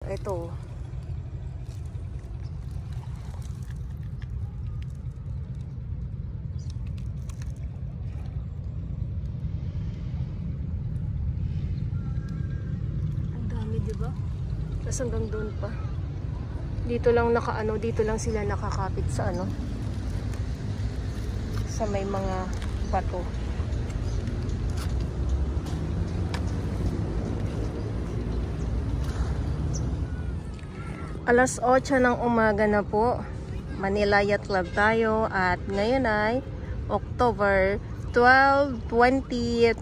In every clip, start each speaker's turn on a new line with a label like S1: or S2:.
S1: ito. Ang dami, diba? Tapos hanggang doon pa. Dito lang dito lang sila nakakapit sa sa may mga bato. Alas 8 ng umaga na po. Manila Yacht Club tayo at ngayon ay October 12, 2024.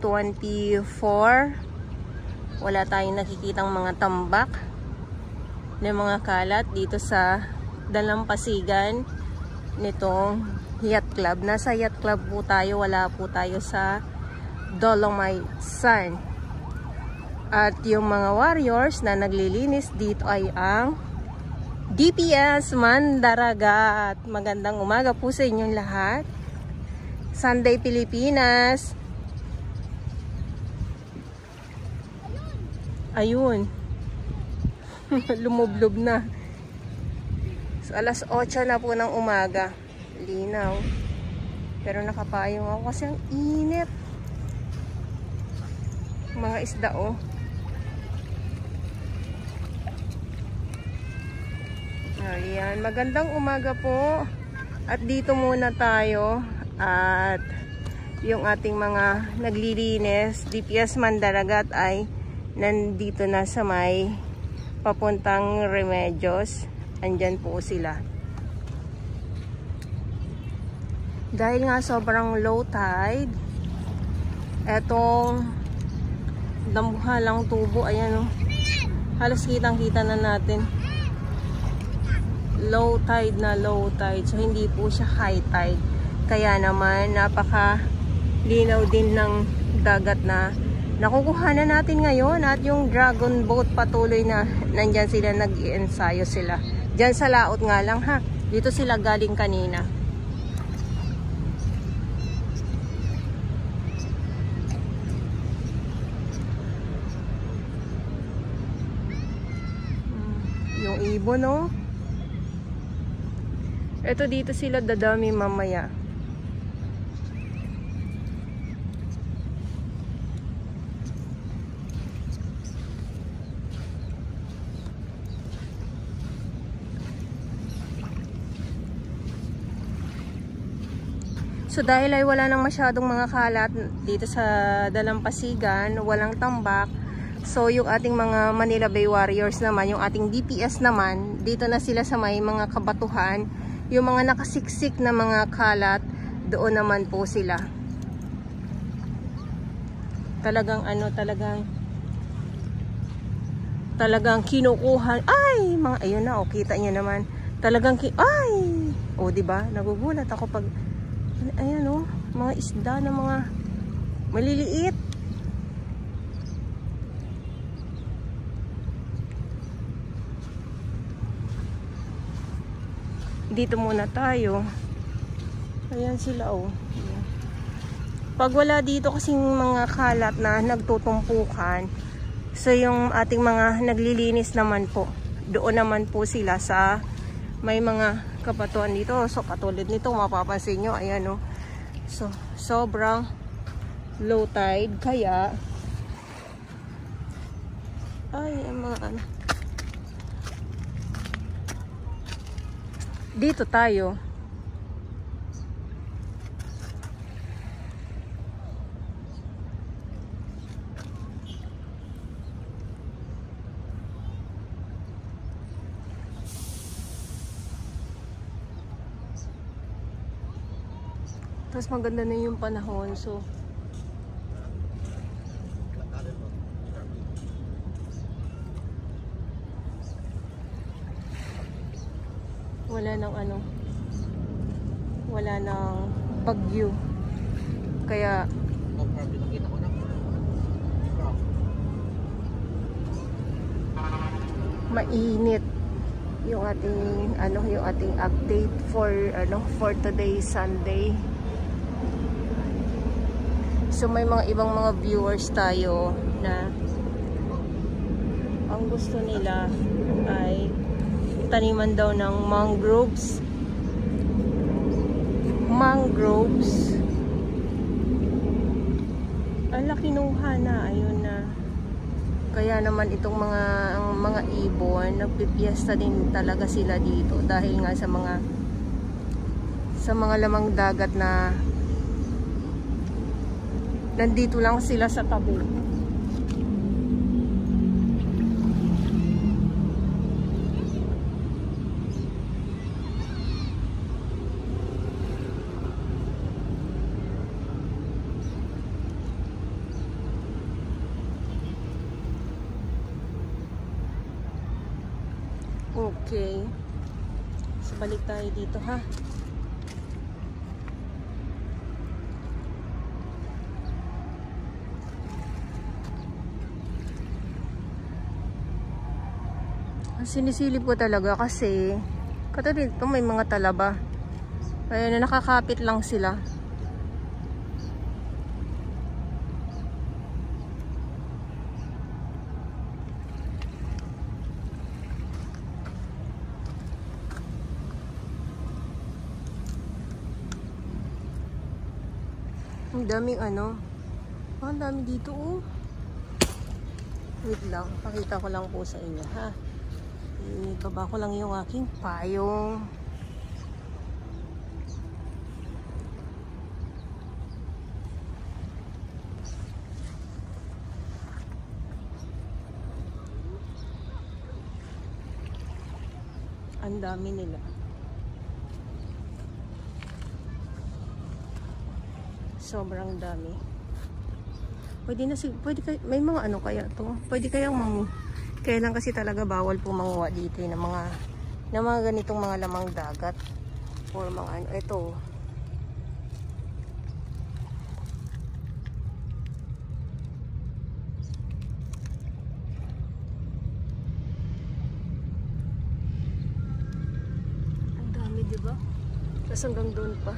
S1: Wala tayong nakikitang mga tambak ng mga kalat dito sa dalampasigan nitong Yacht Club. Nasa Yacht Club po tayo, wala po tayo sa Dolomite Sand. At yung mga warriors na naglilinis dito ay ang DPS Mandaragat. Magandang umaga po sa inyong lahat. Sunday Pilipinas. Ayun. Lumublob na. So, alas 8 na po ng umaga. Linaw. Pero nakapayong ako kasi ang init. Mga isda oh. Ayan, magandang umaga po. At dito muna tayo. At yung ating mga naglilinis, DPS Mandaragat ay nandito na sa may papuntang Remedios. Andyan po sila. Dahil nga sobrang low tide, etong dambuhalang tubo, ayan o. Halos kitang-kita na natin. Low tide na low tide. So, hindi po siya high tide. Kaya naman, napaka linaw din ng dagat na nakukuha na natin ngayon. At yung dragon boat patuloy na nandyan sila, nag-i-ensayo sila. Dyan sa laot nga lang ha. Dito sila galing kanina. Yung ibon oh. Ito dito sila dadami mamaya. So dahil ay wala nang masyadong mga kalat dito sa dalampasigan, walang tambak. So yung ating mga Manila Bay Warriors naman, yung ating DPS naman, dito na sila sa may mga kabatuhan. Yung mga nakasiksik na mga kalat, doon naman po sila. Talagang talagang kinukuha. Ay, mga ayun na, oh, kita niyo naman. Talagang ay, oh, di ba? Nagugulat ako pag ayan oh, mga isda na mga maliliit. Dito muna tayo. Ayan sila oh. Pag wala dito kasing mga kalat na nagtutumpukan, so yung ating mga naglilinis naman po, doon naman po sila sa may mga kapatuan dito. So katulad nito, mapapansin nyo, ayan oh. So sobrang low tide, kaya ay mga dito tayo. Tapos maganda na yung panahon, so wala nang bagyo, kaya mainit yung ating update for today Sunday. So may mga ibang mga viewers tayo na ang gusto nila taniman daw ng mangroves. Ang laki nung hana, ayun na. Kaya naman itong mga ibon, nagpipiesta din talaga sila dito dahil nga sa mga lamang dagat na nandito lang sila sa tabi. Okay. So, balik tayo dito, ha? Sinisilip ko talaga kasi katulad ito may mga talaba. Kaya na nakakapit lang sila. Ang daming ang dami dito, oh. Wait lang, pakita ko lang po sa inyo, ha. Ibaba ko lang yung aking payong. Ang dami nila. Sobrang dami. May mga kaya to? Pwede kayang kaya lang kasi talaga bawal po manguha dito ng mga ganitong mga lamang dagat or mga ito. Ang dami, di ba? Tapos hanggang doon pa.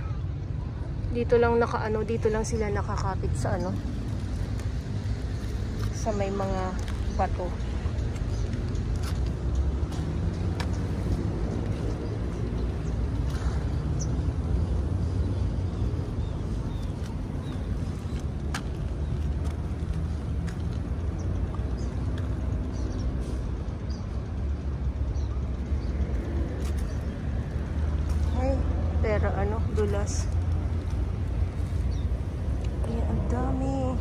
S1: Dito lang sila nakakapit sa sa may mga bato. Ay, pero dulas. Ayan, ang dami.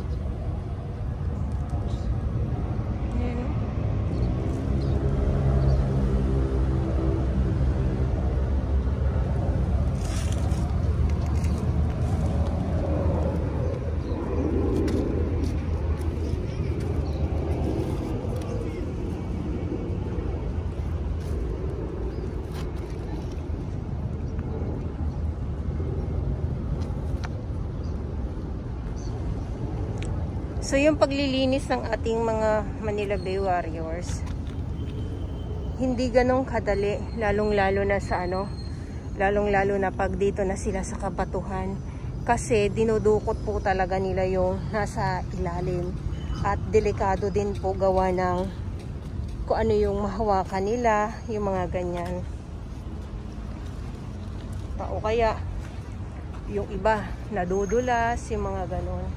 S1: Ayan. So yung paglilinis ng ating mga Manila Bay Warriors, hindi ganong kadali, lalong-lalo na sa lalong-lalo na pag dito na sila sa kabatuhan, kasi dinudukot po talaga nila yung nasa ilalim, at delikado din po gawa ng kung ano yung mahawakan nila, yung mga ganyan. O kaya yung iba nadudulas, yung mga ganon.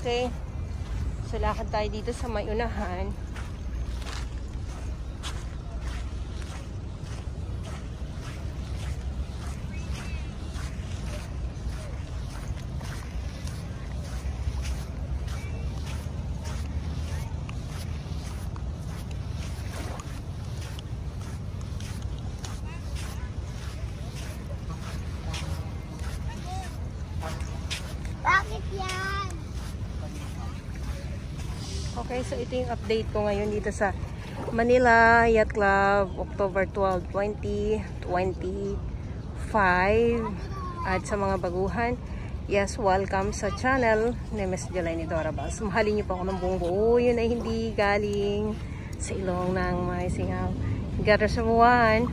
S1: Okay, so lakad tayo dito sa may unahan.
S2: Bakit yan?
S1: Okay, so ito yung update ko ngayon dito sa Manila Yacht Club, October 12, 2025. At sa mga baguhan, yes, welcome sa channel ni Miss Jelani Dorabas. Mahalin niyo po ako ng buong buo. Yun ay hindi galing sa ilong ng may singaw. God bless everyone.